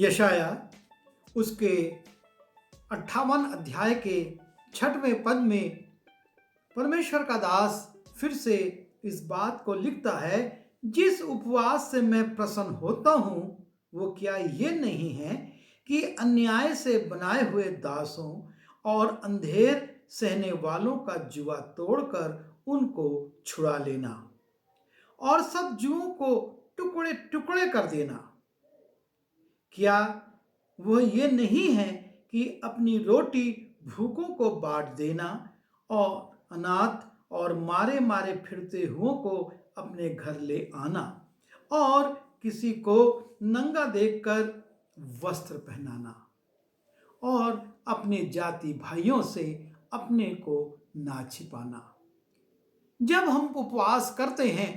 यशाया उसके 58 अध्याय के 6वें पद में परमेश्वर का दास फिर से इस बात को लिखता है, जिस उपवास से मैं प्रसन्न होता हूँ वो क्या ये नहीं है कि अन्याय से बनाए हुए दासों और अंधेर सहने वालों का जुआ तोड़कर उनको छुड़ा लेना और सब जुओं को टुकड़े टुकड़े कर देना। क्या वह ये नहीं है कि अपनी रोटी भूखों को बांट देना और अनाथ और मारे मारे फिरते हुओं को अपने घर ले आना और किसी को नंगा देखकर वस्त्र पहनाना और अपने जाति भाइयों से अपने को ना छिपाना। जब हम उपवास करते हैं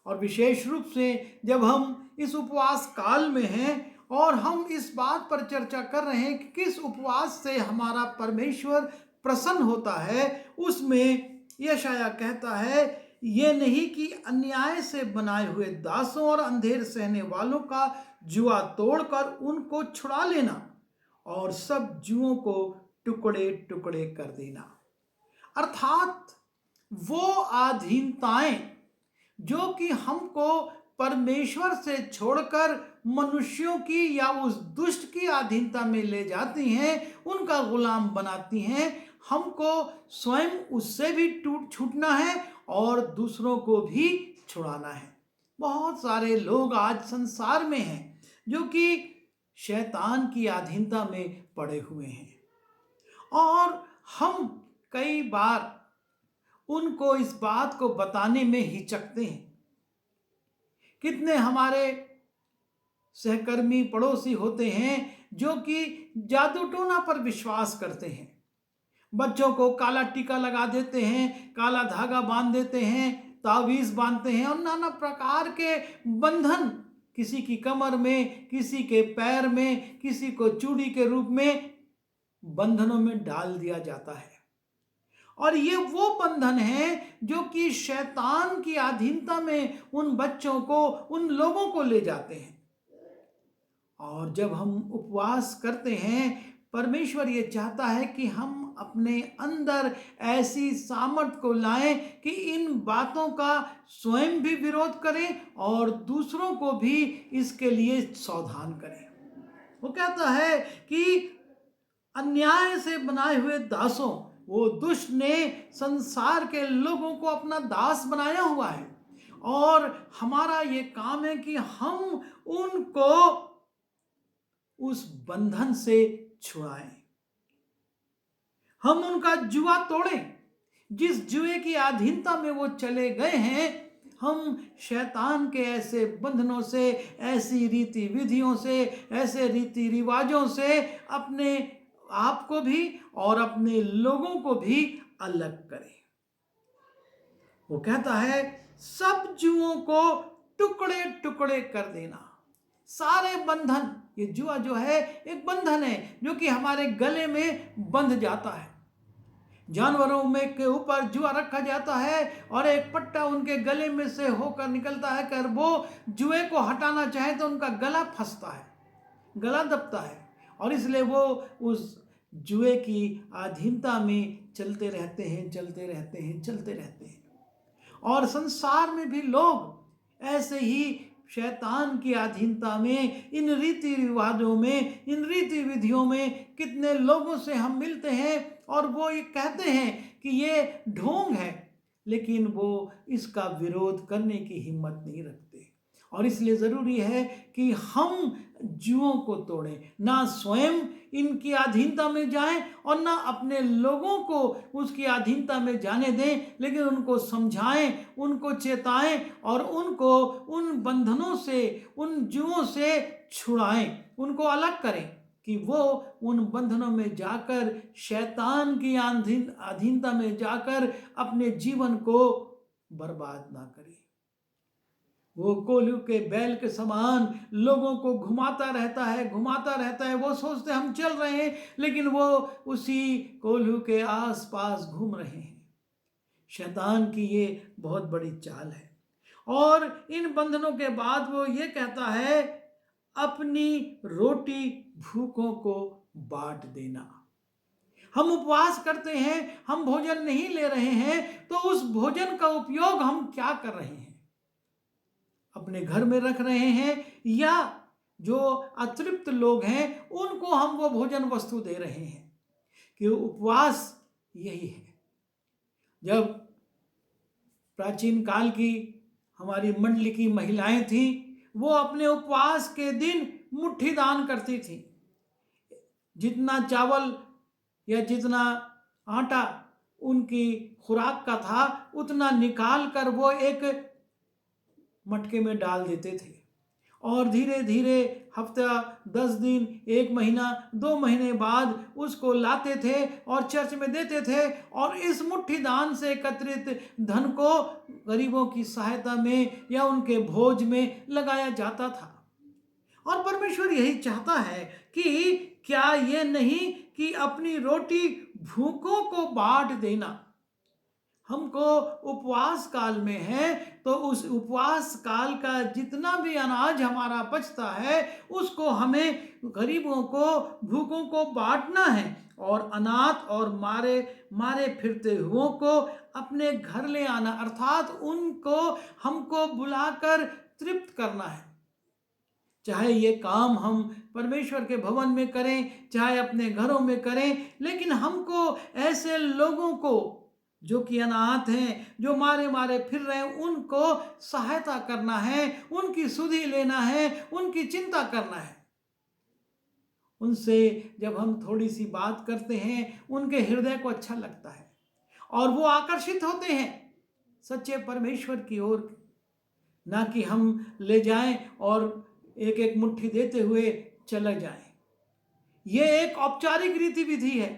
और विशेष रूप से जब हम इस उपवास काल में हैं और हम इस बात पर चर्चा कर रहे हैं कि किस उपवास से हमारा परमेश्वर प्रसन्न होता है, उसमें यशाया कहता है, ये नहीं कि अन्याय से बनाए हुए दासों और अंधेर सहने वालों का जुआ तोड़कर उनको छुड़ा लेना और सब जुओं को टुकड़े टुकड़े कर देना। अर्थात वो अधीनताएं जो कि हमको परमेश्वर से छोड़कर मनुष्यों की या उस दुष्ट की अधीनता में ले जाती हैं, उनका गुलाम बनाती हैं, हमको स्वयं उससे भी छूटना है और दूसरों को भी छुड़ाना है। बहुत सारे लोग आज संसार में हैं जो कि शैतान की अधीनता में पड़े हुए हैं और हम कई बार उनको इस बात को बताने में हिचकते हैं। कितने हमारे सहकर्मी पड़ोसी होते हैं जो कि जादू टोना पर विश्वास करते हैं, बच्चों को काला टीका लगा देते हैं, काला धागा बांध देते हैं, तावीज बांधते हैं और नाना प्रकार के बंधन किसी की कमर में, किसी के पैर में, किसी को चूड़ी के रूप में बंधनों में डाल दिया जाता है। और ये वो बंधन है जो कि शैतान की अधीनता में उन बच्चों को, उन लोगों को ले जाते हैं। और जब हम उपवास करते हैं, परमेश्वर ये चाहता है कि हम अपने अंदर ऐसी सामर्थ को लाएं कि इन बातों का स्वयं भी विरोध करें और दूसरों को भी इसके लिए सावधान करें। वो कहता है कि अन्याय से बनाए हुए दासों, वो दुष्ट ने संसार के लोगों को अपना दास बनाया हुआ है और हमारा ये काम है कि हम उनको उस बंधन से छुड़ाएं, हम उनका जुआ तोड़ें। जिस जुए की अधीनता में वो चले गए हैं, हम शैतान के ऐसे बंधनों से, ऐसी रीति विधियों से, ऐसे रीति रिवाजों से अपने आप को भी और अपने लोगों को भी अलग करें। वो कहता है, सब जुओं को टुकड़े टुकड़े कर देना। सारे बंधन, ये जुआ जो है एक बंधन है जो कि हमारे गले में बंध जाता है। जानवरों में के ऊपर जुआ रखा जाता है और एक पट्टा उनके गले में से होकर निकलता है, कर वो जुए को हटाना चाहे तो उनका गला फंसता है, गला दबता है और इसलिए वो उस जुए की अधीनता में चलते रहते हैं, चलते रहते हैं, चलते रहते हैं। और संसार में भी लोग ऐसे ही शैतान की अधीनता में, इन रीति रिवाजों में, इन रीति विधियों में कितने लोगों से हम मिलते हैं और वो ये कहते हैं कि ये ढोंग है, लेकिन वो इसका विरोध करने की हिम्मत नहीं रखते। और इसलिए ज़रूरी है कि हम जुओं को तोड़ें, ना स्वयं इनकी अधीनता में जाएं और ना अपने लोगों को उसकी अधीनता में जाने दें, लेकिन उनको समझाएं, उनको चेताएं और उनको उन बंधनों से, उन जुओं से छुड़ाएं, उनको अलग करें कि वो उन बंधनों में जाकर, शैतान की अधीनता में जाकर अपने जीवन को बर्बाद ना करें। वो कोल्हू के बैल के समान लोगों को घुमाता रहता है, घुमाता रहता है। वो सोचते हम चल रहे हैं, लेकिन वो उसी कोल्हू के आसपास घूम रहे हैं। शैतान की ये बहुत बड़ी चाल है। और इन बंधनों के बाद वो ये कहता है, अपनी रोटी भूखों को बांट देना। हम उपवास करते हैं, हम भोजन नहीं ले रहे हैं, तो उस भोजन का उपयोग हम क्या कर रहे हैं? अपने घर में रख रहे हैं या जो अतृप्त लोग हैं उनको हम वो भोजन वस्तु दे रहे हैं? कि उपवास यही है। जब प्राचीन काल की हमारी मंडली की महिलाएं थीं, वो अपने उपवास के दिन मुट्ठी दान करती थी। जितना चावल या जितना आटा उनकी खुराक का था उतना निकाल कर वो एक मटके में डाल देते थे और धीरे धीरे हफ्ता, 10 दिन, 1 महीना, 2 महीने बाद उसको लाते थे और चर्च में देते थे और इस मुट्ठी दान से एकत्रित धन को गरीबों की सहायता में या उनके भोज में लगाया जाता था। और परमेश्वर यही चाहता है कि क्या ये नहीं कि अपनी रोटी भूखों को बांट देना। हमको उपवास काल में है तो उस उपवास काल का जितना भी अनाज हमारा बचता है उसको हमें गरीबों को, भूखों को बांटना है और अनाथ और मारे मारे फिरते हुओं को अपने घर ले आना, अर्थात उनको हमको बुलाकर तृप्त करना है। चाहे ये काम हम परमेश्वर के भवन में करें, चाहे अपने घरों में करें, लेकिन हमको ऐसे लोगों को जो कि अनाथ हैं, जो मारे मारे फिर रहे हैं, उनको सहायता करना है, उनकी सुधि लेना है, उनकी चिंता करना है। उनसे जब हम थोड़ी सी बात करते हैं उनके हृदय को अच्छा लगता है और वो आकर्षित होते हैं सच्चे परमेश्वर की ओर। ना कि हम ले जाएं और एक एक मुट्ठी देते हुए चले जाएं। ये एक औपचारिक रीति विधि है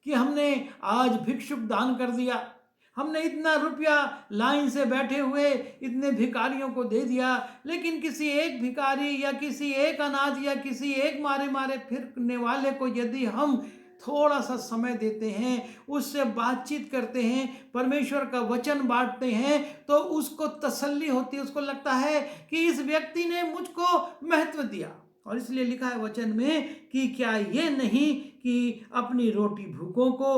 कि हमने आज भिक्षुक दान कर दिया, हमने इतना रुपया लाइन से बैठे हुए इतने भिखारियों को दे दिया, लेकिन किसी एक भिखारी या किसी एक अनाथ या किसी एक मारे मारे फिरने वाले को यदि हम थोड़ा सा समय देते हैं, उससे बातचीत करते हैं, परमेश्वर का वचन बांटते हैं, तो उसको तसल्ली होती है, उसको लगता है कि इस व्यक्ति ने मुझको महत्व दिया। और इसलिए लिखा है वचन में कि क्या ये नहीं कि अपनी रोटी भूखों को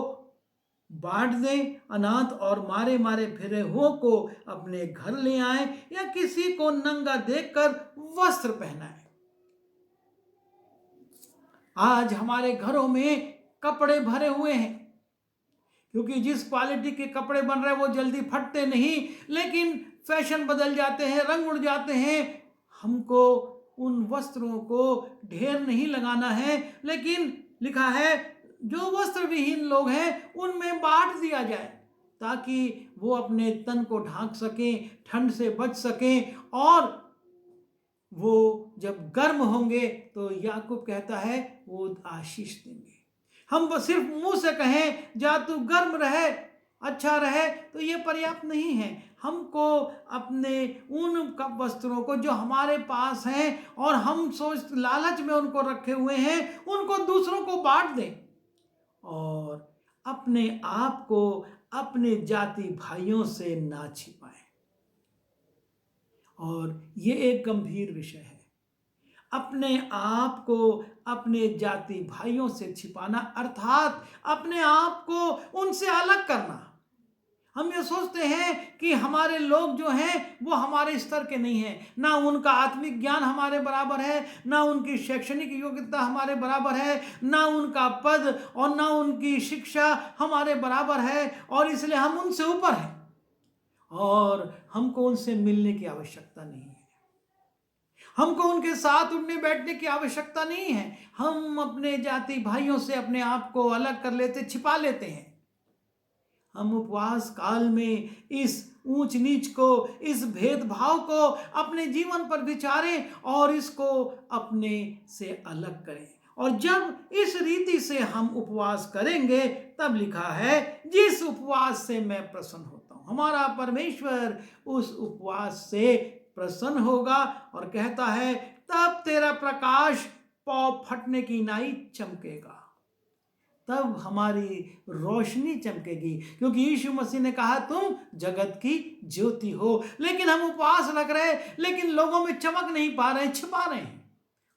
बांट दें, अनाथ और मारे मारे फिरे हुओं को अपने घर ले आए या किसी को नंगा देखकर वस्त्र पहनाए। आज हमारे घरों में कपड़े भरे हुए हैं, क्योंकि जिस क्वालिटी के कपड़े बन रहे हैं वो जल्दी फटते नहीं, लेकिन फैशन बदल जाते हैं, रंग उड़ जाते हैं। हमको उन वस्त्रों को ढेर नहीं लगाना है, लेकिन लिखा है जो वस्त्र विहीन लोग हैं उनमें बांट दिया जाए, ताकि वो अपने तन को ढांक सकें, ठंड से बच सकें, और वो जब गर्म होंगे तो याकूब कहता है वो आशीष देंगे। हम सिर्फ मुंह से कहें जा तू गर्म रहे, अच्छा रहे, तो ये पर्याप्त नहीं है। हमको अपने उन वस्त्रों को जो हमारे पास हैं और हम सोच लालच में उनको रखे हुए हैं, उनको दूसरों को बांट दें और अपने आप को अपने जाति भाइयों से ना छिपाएं। और ये एक गंभीर विषय है, अपने आप को अपने जाति भाइयों से छिपाना, अर्थात अपने आप को उनसे अलग करना। हम ये सोचते हैं कि हमारे लोग जो हैं वो हमारे स्तर के नहीं हैं, ना उनका आत्मिक ज्ञान हमारे बराबर है, ना उनकी शैक्षणिक योग्यता हमारे बराबर है, ना उनका पद और ना उनकी शिक्षा हमारे बराबर है, और इसलिए हम उनसे ऊपर हैं और हमको उनसे मिलने की आवश्यकता नहीं है, हमको उनके साथ उठने बैठने की आवश्यकता नहीं है। हम अपने जाति भाइयों से अपने आप को अलग कर लेते, छिपा लेते हैं। हम उपवास काल में इस ऊंच नीच को, इस भेदभाव को अपने जीवन पर विचारें और इसको अपने से अलग करें। और जब इस रीति से हम उपवास करेंगे तब लिखा है जिस उपवास से मैं प्रसन्न होता हूं, हमारा परमेश्वर उस उपवास से प्रसन्न होगा और कहता है तब तेरा प्रकाश पौ फटने की नाई चमकेगा, तब हमारी रोशनी चमकेगी, क्योंकि यीशु मसीह ने कहा तुम जगत की ज्योति हो। लेकिन हम उपवास रख रहे हैं, लेकिन लोगों में चमक नहीं पा रहे हैं, छिपा रहे हैं।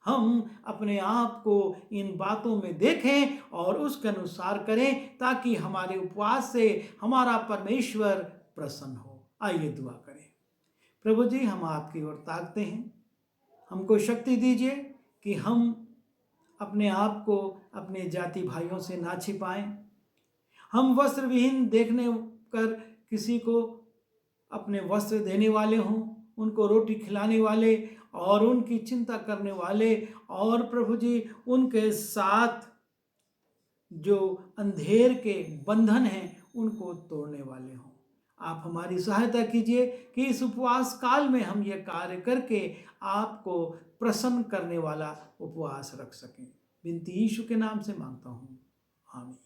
हम अपने आप को इन बातों में देखें और उसके अनुसार करें, ताकि हमारे उपवास से हमारा परमेश्वर प्रसन्न हो। आइए दुआ करें। प्रभु जी, हम आपकी ओर ताकते हैं, हमको शक्ति दीजिए कि हम अपने आप को अपने जाति भाइयों से ना छिपाएं। हम वस्त्र विहीन देखने कर किसी को अपने वस्त्र देने वाले हों, उनको रोटी खिलाने वाले और उनकी चिंता करने वाले, और प्रभु जी उनके साथ जो अंधेर के बंधन हैं उनको तोड़ने वाले हों। आप हमारी सहायता कीजिए कि इस उपवास काल में हम ये कार्य करके आपको प्रसन्न करने वाला उपवास रख सकें। विनती यीशु के नाम से मांगता हूँ, आमीन।